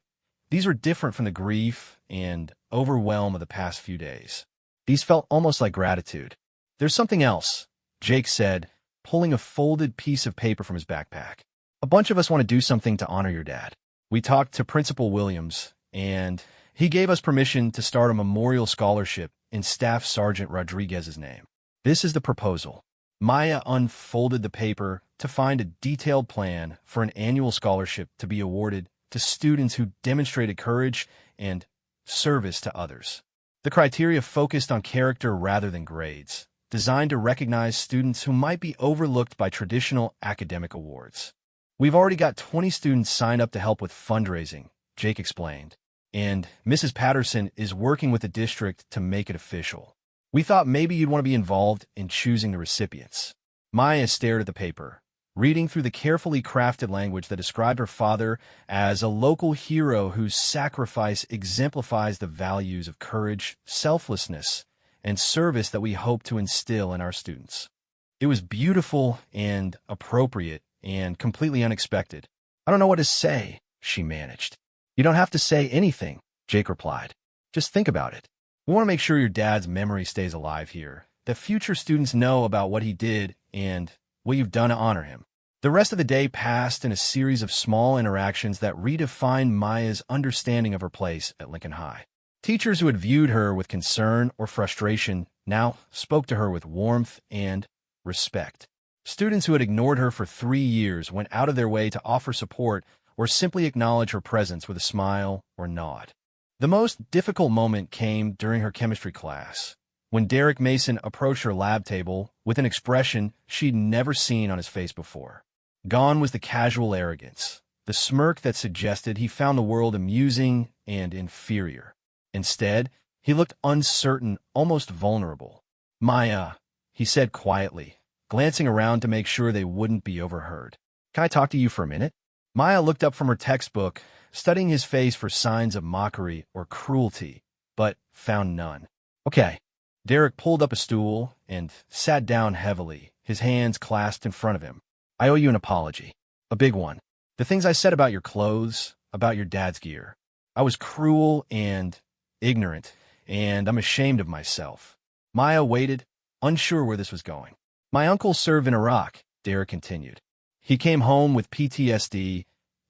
these were different from the grief and overwhelm of the past few days. These felt almost like gratitude. "There's something else," Jake said, pulling a folded piece of paper from his backpack. "A bunch of us want to do something to honor your dad. We talked to Principal Williams, and he gave us permission to start a memorial scholarship in Staff Sergeant Rodriguez's name. This is the proposal." Maya unfolded the paper to find a detailed plan for an annual scholarship to be awarded to students who demonstrated courage and service to others. The criteria focused on character rather than grades, designed to recognize students who might be overlooked by traditional academic awards. "We've already got 20 students signed up to help with fundraising," Jake explained, "and Mrs. Patterson is working with the district to make it official. We thought maybe you'd want to be involved in choosing the recipients." Maya stared at the paper, reading through the carefully crafted language that described her father as a local hero whose sacrifice exemplifies the values of courage, selflessness, and service that we hope to instill in our students. It was beautiful and appropriate and completely unexpected. "I don't know what to say," she managed. "You don't have to say anything," Jake replied. "Just think about it. We want to make sure your dad's memory stays alive here, that future students know about what he did and what you've done to honor him." The rest of the day passed in a series of small interactions that redefined Maya's understanding of her place at Lincoln High. Teachers who had viewed her with concern or frustration now spoke to her with warmth and respect. Students who had ignored her for 3 years went out of their way to offer support or simply acknowledge her presence with a smile or nod. The most difficult moment came during her chemistry class, when Derek Mason approached her lab table with an expression she'd never seen on his face before. Gone was the casual arrogance, the smirk that suggested he found the world amusing and inferior. Instead, he looked uncertain, almost vulnerable. "Maya," he said quietly, glancing around to make sure they wouldn't be overheard. "Can I talk to you for a minute?" Maya looked up from her textbook, studying his face for signs of mockery or cruelty, but found none. "Okay." Derek pulled up a stool and sat down heavily, his hands clasped in front of him. "I owe you an apology. A big one. The things I said about your clothes, about your dad's gear. I was cruel and ignorant, and I'm ashamed of myself." Maya waited, unsure where this was going. "My uncle served in Iraq," Derek continued. "He came home with PTSD,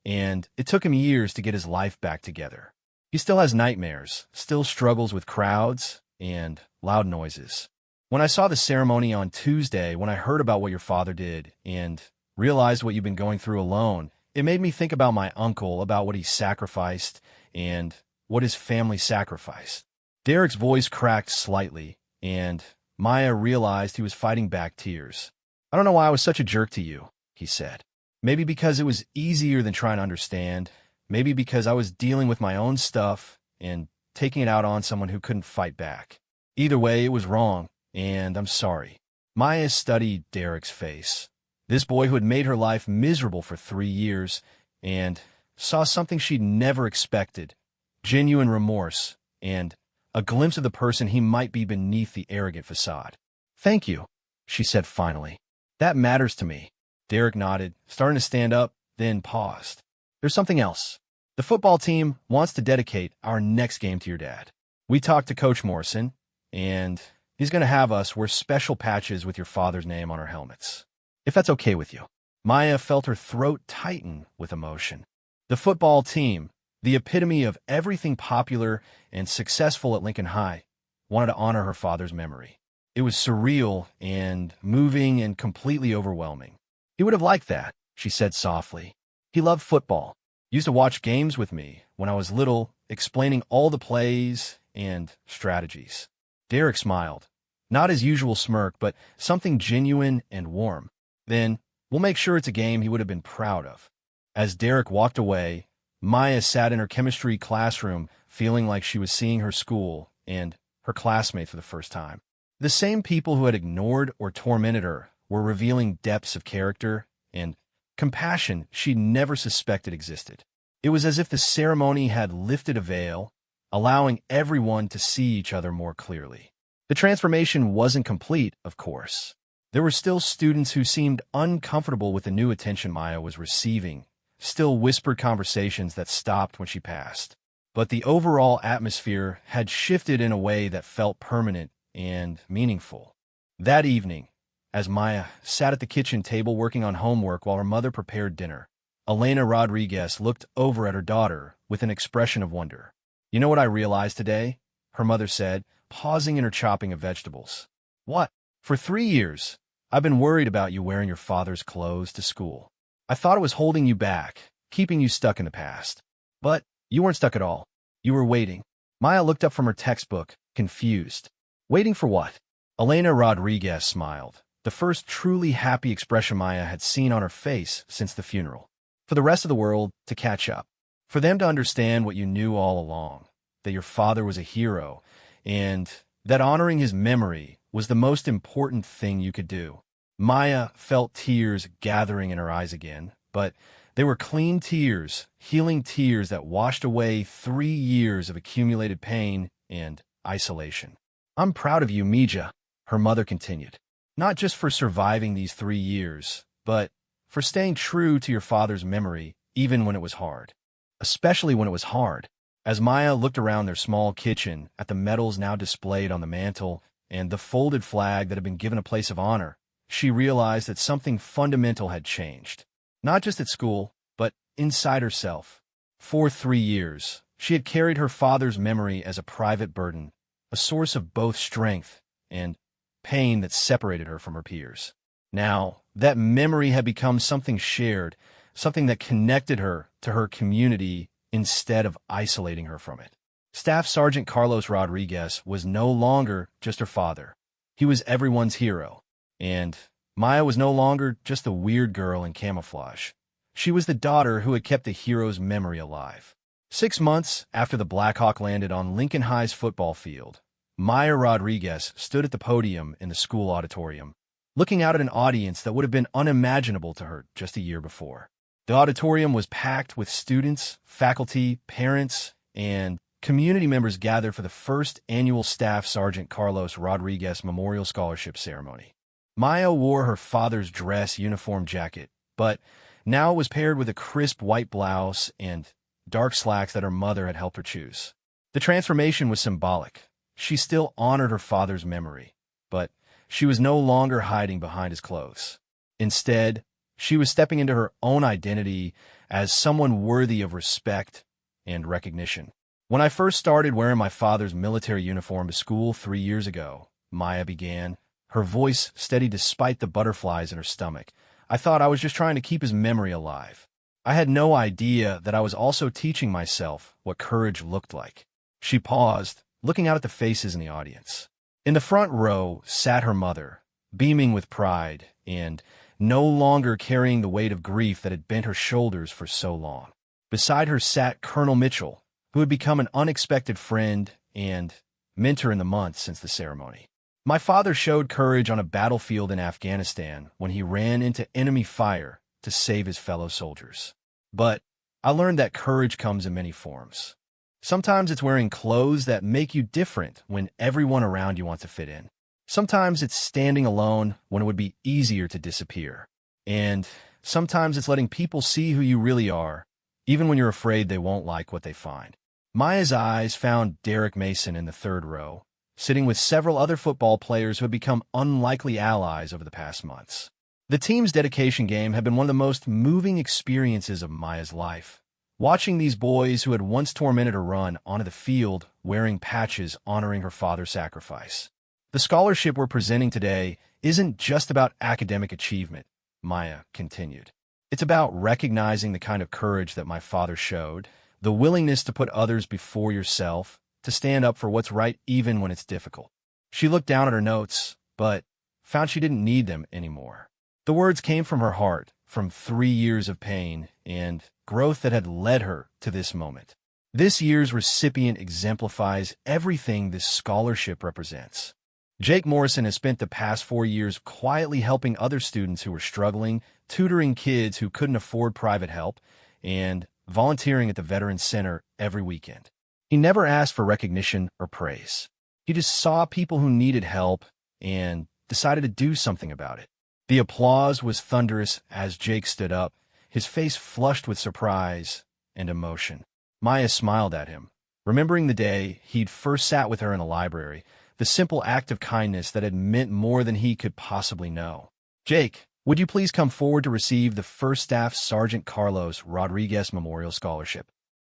and it took him years to get his life back together. He still has nightmares, still struggles with crowds and loud noises. When I saw the ceremony on Tuesday, when I heard about what your father did and realized what you've been going through alone, it made me think about my uncle, about what he sacrificed and what his family sacrificed." Derek's voice cracked slightly, and Maya realized he was fighting back tears. "I don't know why I was such a jerk to you," he said. "Maybe because it was easier than trying to understand. Maybe because I was dealing with my own stuff and taking it out on someone who couldn't fight back. Either way, it was wrong, and I'm sorry." Maya studied Derek's face, This boy who had made her life miserable for 3 years and saw something she'd never expected, genuine remorse, and a glimpse of the person he might be beneath the arrogant facade. "Thank you," she said finally. "That matters to me." Derek nodded, starting to stand up, then paused. "There's something else. The football team wants to dedicate our next game to your dad. We talked to Coach Morrison, and he's going to have us wear special patches with your father's name on our helmets. If that's okay with you." Maya felt her throat tighten with emotion. The football team, the epitome of everything popular and successful at Lincoln High, wanted to honor her father's memory. It was surreal and moving and completely overwhelming. "He would have liked that," she said softly. "He loved football. Used to watch games with me when I was little, explaining all the plays and strategies." Derek smiled. Not his usual smirk, but something genuine and warm. "Then we'll make sure it's a game he would have been proud of." As Derek walked away, Maya sat in her chemistry classroom feeling like she was seeing her school and her classmates for the first time. The same people who had ignored or tormented her were revealing depths of character and compassion she'd never suspected existed. It was as if the ceremony had lifted a veil, allowing everyone to see each other more clearly. The transformation wasn't complete, of course. There were still students who seemed uncomfortable with the new attention Maya was receiving, still whispered conversations that stopped when she passed. But the overall atmosphere had shifted in a way that felt permanent and meaningful. That evening, as Maya sat at the kitchen table working on homework while her mother prepared dinner, Elena Rodriguez looked over at her daughter with an expression of wonder. "You know what I realized today?" her mother said, pausing in her chopping of vegetables. "What?" "For 3 years, I've been worried about you wearing your father's clothes to school. I thought it was holding you back, keeping you stuck in the past. But you weren't stuck at all. You were waiting." Maya looked up from her textbook, confused. "Waiting for what?" Elena Rodriguez smiled, the first truly happy expression Maya had seen on her face since the funeral. "For the rest of the world to catch up. For them to understand what you knew all along, that your father was a hero, and that honoring his memory was the most important thing you could do." Maya felt tears gathering in her eyes again, but they were clean tears, healing tears that washed away 3 years of accumulated pain and isolation. "I'm proud of you, Mija," her mother continued. "Not just for surviving these 3 years, but for staying true to your father's memory, even when it was hard. Especially when it was hard." As Maya looked around their small kitchen at the medals now displayed on the mantel and the folded flag that had been given a place of honor, she realized that something fundamental had changed. Not just at school, but inside herself. For 3 years, she had carried her father's memory as a private burden, a source of both strength and pain that separated her from her peers. Now, that memory had become something shared, something that connected her to her community instead of isolating her from it. Staff Sergeant Carlos Rodriguez was no longer just her father. He was everyone's hero. And Maya was no longer just a weird girl in camouflage. She was the daughter who had kept the hero's memory alive. 6 months after the Black Hawk landed on Lincoln High's football field, Maya Rodriguez stood at the podium in the school auditorium, looking out at an audience that would have been unimaginable to her just a year before. The auditorium was packed with students, faculty, parents, and community members gathered for the first annual Staff Sergeant Carlos Rodriguez Memorial Scholarship Ceremony. Maya wore her father's dress uniform jacket, but now it was paired with a crisp white blouse and dark slacks that her mother had helped her choose. The transformation was symbolic. She still honored her father's memory, but she was no longer hiding behind his clothes. Instead, she was stepping into her own identity as someone worthy of respect and recognition. "When I first started wearing my father's military uniform to school 3 years ago," Maya began, her voice steady despite the butterflies in her stomach, "I thought I was just trying to keep his memory alive. I had no idea that I was also teaching myself what courage looked like." She paused, looking out at the faces in the audience. In the front row sat her mother, beaming with pride and no longer carrying the weight of grief that had bent her shoulders for so long. Beside her sat Colonel Mitchell, who had become an unexpected friend and mentor in the months since the ceremony. My father showed courage on a battlefield in Afghanistan when he ran into enemy fire to save his fellow soldiers. But I learned that courage comes in many forms. Sometimes it's wearing clothes that make you different when everyone around you wants to fit in. Sometimes it's standing alone when it would be easier to disappear. And sometimes it's letting people see who you really are, even when you're afraid they won't like what they find. Maya's eyes found Derek Mason in the third row, sitting with several other football players who had become unlikely allies over the past months. The team's dedication game had been one of the most moving experiences of Maya's life. Watching these boys who had once tormented her run onto the field wearing patches honoring her father's sacrifice. The scholarship we're presenting today isn't just about academic achievement, Maya continued. It's about recognizing the kind of courage that my father showed, the willingness to put others before yourself, to stand up for what's right even when it's difficult. She looked down at her notes, but found she didn't need them anymore. The words came from her heart, from 3 years of pain and growth that had led her to this moment. This year's recipient exemplifies everything this scholarship represents. Jake Morrison has spent the past 4 years quietly helping other students who were struggling, tutoring kids who couldn't afford private help, and volunteering at the Veterans Center every weekend. He never asked for recognition or praise. He just saw people who needed help and decided to do something about it. The applause was thunderous as Jake stood up, his face flushed with surprise and emotion. Maya smiled at him, remembering the day he'd first sat with her in a library, the simple act of kindness that had meant more than he could possibly know. Jake, would you please come forward to receive the First Staff Sergeant Carlos Rodriguez Memorial Scholarship?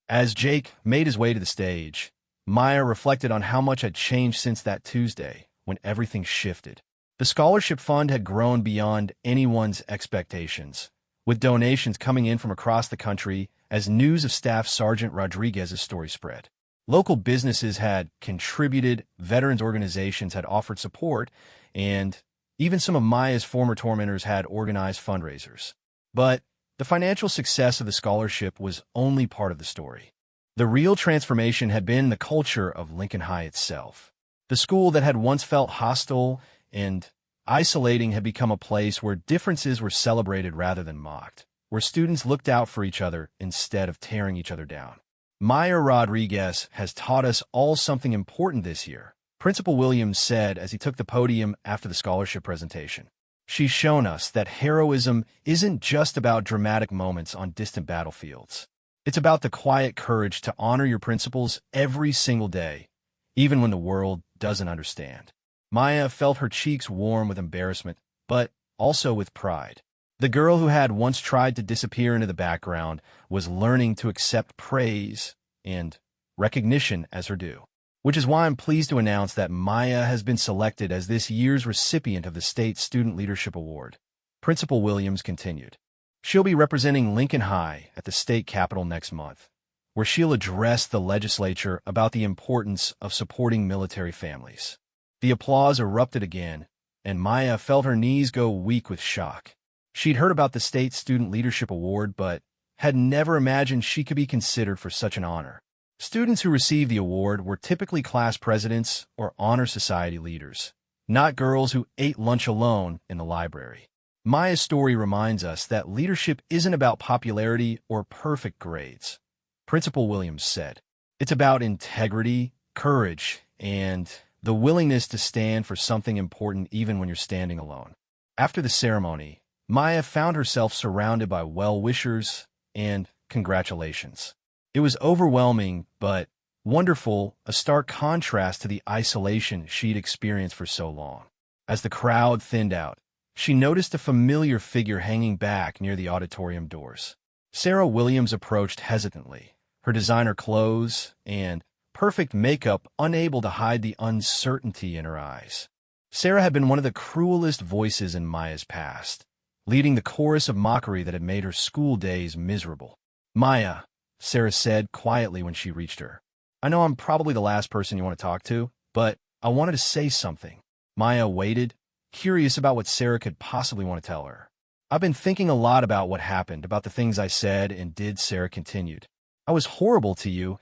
As Jake made his way to the stage, Maya reflected on how much had changed since that Tuesday, when everything shifted. The scholarship fund had grown beyond anyone's expectations, with donations coming in from across the country as news of Staff Sergeant Rodriguez's story spread. Local businesses had contributed, veterans organizations had offered support, and even some of Maya's former tormentors had organized fundraisers. But the financial success of the scholarship was only part of the story. The real transformation had been the culture of Lincoln High itself. The school that had once felt hostile and isolating had become a place where differences were celebrated rather than mocked, where students looked out for each other instead of tearing each other down. Maya Rodriguez has taught us all something important this year, Principal Williams said as he took the podium after the scholarship presentation. She's shown us that heroism isn't just about dramatic moments on distant battlefields. It's about the quiet courage to honor your principles every single day, even when the world doesn't understand. Maya felt her cheeks warm with embarrassment, but also with pride. The girl who had once tried to disappear into the background was learning to accept praise and recognition as her due, which is why I'm pleased to announce that Maya has been selected as this year's recipient of the State Student Leadership Award. Principal Williams continued. She'll be representing Lincoln High at the state capitol next month, where she'll address the legislature about the importance of supporting military families. The applause erupted again, and Maya felt her knees go weak with shock. She'd heard about the State Student Leadership Award, but had never imagined she could be considered for such an honor. Students who received the award were typically class presidents or honor society leaders, not girls who ate lunch alone in the library. Maya's story reminds us that leadership isn't about popularity or perfect grades. Principal Williams said, it's about integrity, courage, and the willingness to stand for something important even when you're standing alone. After the ceremony, Maya found herself surrounded by well-wishers and congratulations. It was overwhelming, but wonderful, a stark contrast to the isolation she'd experienced for so long. As the crowd thinned out, she noticed a familiar figure hanging back near the auditorium doors. Sarah Williams approached hesitantly, her designer clothes and perfect makeup unable to hide the uncertainty in her eyes. Sarah had been one of the cruelest voices in Maya's past, leading the chorus of mockery that had made her school days miserable. Maya, Sarah said quietly when she reached her. I know I'm probably the last person you want to talk to, but I wanted to say something. Maya waited, curious about what Sarah could possibly want to tell her. I've been thinking a lot about what happened, about the things I said and did, Sarah continued. I was horrible to you,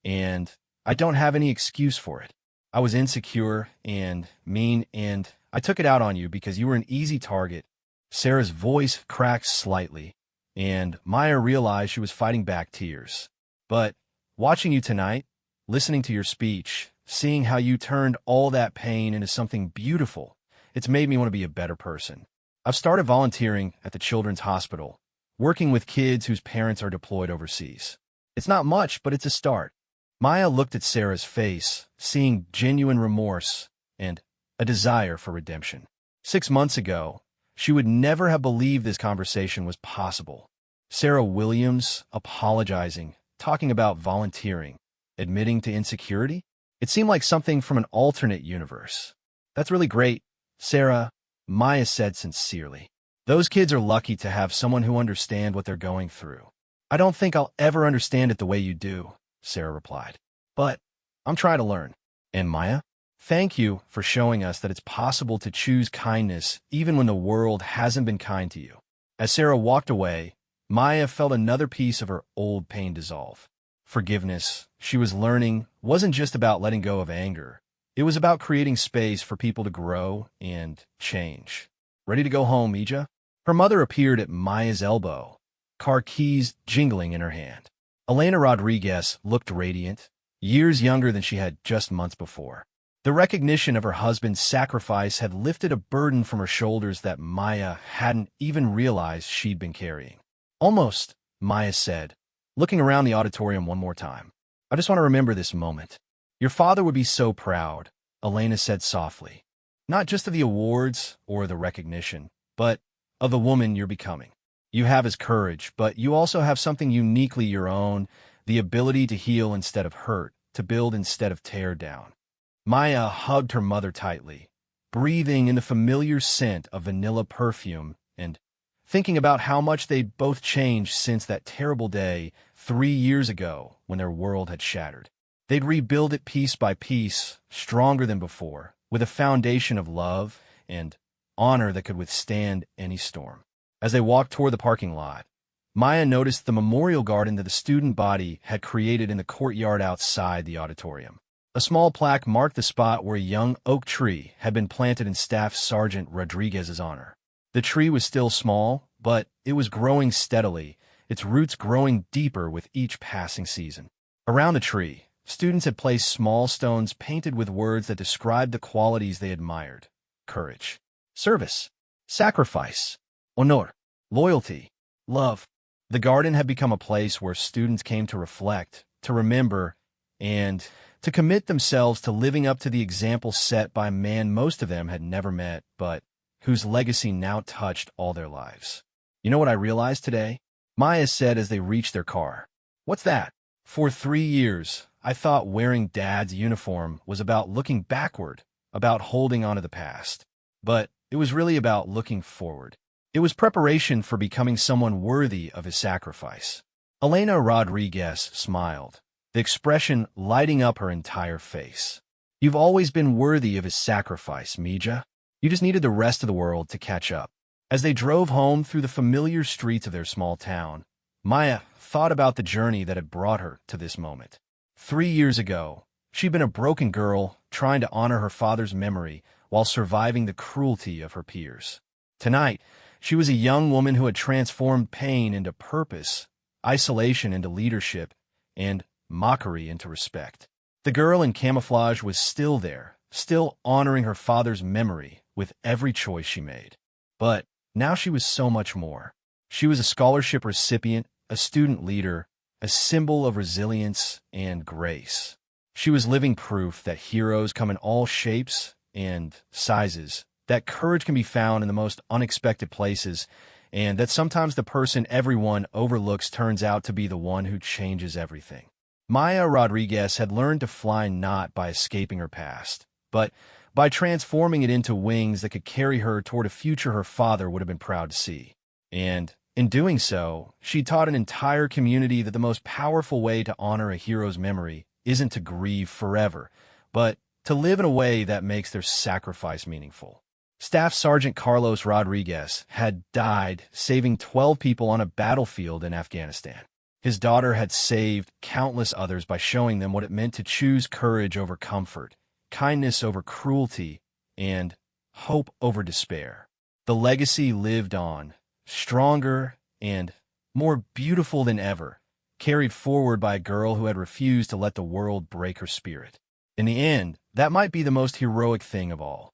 and I don't have any excuse for it. I was insecure and mean, and I took it out on you because you were an easy target. Sarah's voice cracked slightly, and Maya realized she was fighting back tears. But watching you tonight, listening to your speech, seeing how you turned all that pain into something beautiful, it's made me want to be a better person. I've started volunteering at the Children's Hospital, working with kids whose parents are deployed overseas. It's not much, but it's a start. Maya looked at Sarah's face, seeing genuine remorse and a desire for redemption. 6 months ago, she would never have believed this conversation was possible. Sarah Williams apologizing, talking about volunteering, admitting to insecurity? It seemed like something from an alternate universe. That's really great, Sarah, Maya said sincerely. Those kids are lucky to have someone who understands what they're going through. I don't think I'll ever understand it the way you do, Sarah replied. But I'm trying to learn. And Maya, thank you for showing us that it's possible to choose kindness even when the world hasn't been kind to you. As Sarah walked away, Maya felt another piece of her old pain dissolve. Forgiveness, she was learning, wasn't just about letting go of anger. It was about creating space for people to grow and change. Ready to go home, Mija? Her mother appeared at Maya's elbow, car keys jingling in her hand. Elena Rodriguez looked radiant, years younger than she had just months before. The recognition of her husband's sacrifice had lifted a burden from her shoulders that Maya hadn't even realized she'd been carrying. Almost, Maya said, looking around the auditorium one more time. I just want to remember this moment. Your father would be so proud, Elena said softly. Not just of the awards or the recognition, but of the woman you're becoming. You have his courage, but you also have something uniquely your own, the ability to heal instead of hurt, to build instead of tear down. Maya hugged her mother tightly, breathing in the familiar scent of vanilla perfume and thinking about how much they'd both changed since that terrible day 3 years ago when their world had shattered. They'd rebuild it piece by piece, stronger than before, with a foundation of love and honor that could withstand any storm. As they walked toward the parking lot, Maya noticed the memorial garden that the student body had created in the courtyard outside the auditorium. A small plaque marked the spot where a young oak tree had been planted in Staff Sergeant Rodriguez's honor. The tree was still small, but it was growing steadily, its roots growing deeper with each passing season. Around the tree, students had placed small stones painted with words that described the qualities they admired: courage, service, sacrifice, honor, loyalty, love. The garden had become a place where students came to reflect, to remember, and to commit themselves to living up to the example set by a man most of them had never met, but whose legacy now touched all their lives. You know what I realized today? Maya said as they reached their car. What's that? For 3 years, I thought wearing Dad's uniform was about looking backward, about holding on to the past. But it was really about looking forward. It was preparation for becoming someone worthy of his sacrifice. Elena Rodriguez smiled, the expression lighting up her entire face. You've always been worthy of his sacrifice, Mija. You just needed the rest of the world to catch up. As they drove home through the familiar streets of their small town, Maya thought about the journey that had brought her to this moment. 3 years ago, she'd been a broken girl trying to honor her father's memory while surviving the cruelty of her peers. Tonight, she was a young woman who had transformed pain into purpose, isolation into leadership, and mockery into respect. The girl in camouflage was still there, still honoring her father's memory with every choice she made. But now she was so much more. She was a scholarship recipient, a student leader, a symbol of resilience and grace. She was living proof that heroes come in all shapes and sizes, that courage can be found in the most unexpected places, and that sometimes the person everyone overlooks turns out to be the one who changes everything. Maya Rodriguez had learned to fly not by escaping her past, but by transforming it into wings that could carry her toward a future her father would have been proud to see. And in doing so, she taught an entire community that the most powerful way to honor a hero's memory isn't to grieve forever, but to live in a way that makes their sacrifice meaningful. Staff Sergeant Carlos Rodriguez had died saving 12 people on a battlefield in Afghanistan. His daughter had saved countless others by showing them what it meant to choose courage over comfort, kindness over cruelty, and hope over despair. The legacy lived on, stronger and more beautiful than ever, carried forward by a girl who had refused to let the world break her spirit. In the end, that might be the most heroic thing of all.